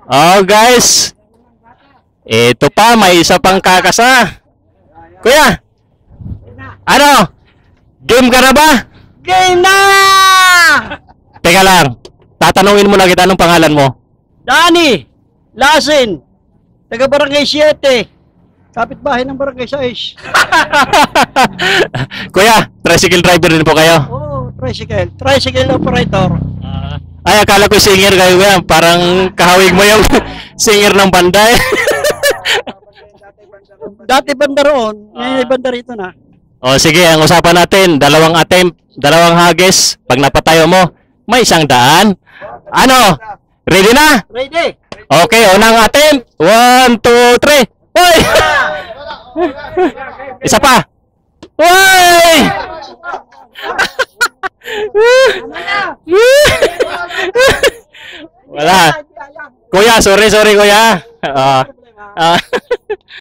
Oh, guys. Ito pa, may isa pang kakasa. Kuya, ano? Game ka na ba? Game na! Teka lang. Tatanungin mo na kita anong pangalan mo. Dani! Lasin! Taga Barangay 7. Kapit-bahay ng Barangay 6. Kuya, tricycle driver din po kayo. Oo, tricycle. Tricycle operator. Ay, akala ko singer kayo, kuya. Parang kahawig mo yung singer ng banda eh. Dati banda roon. Ngayon banda rito na. O sige, ang usapan natin, dalawang attempt, dalawang hagis. Pag napatayo mo, may 100. Ano? Ready na? Ready? Okay, unang attempt. 1, 2, 3. Hoy! Isa pa. Hoy! Wala. Kuya, sorry kuya.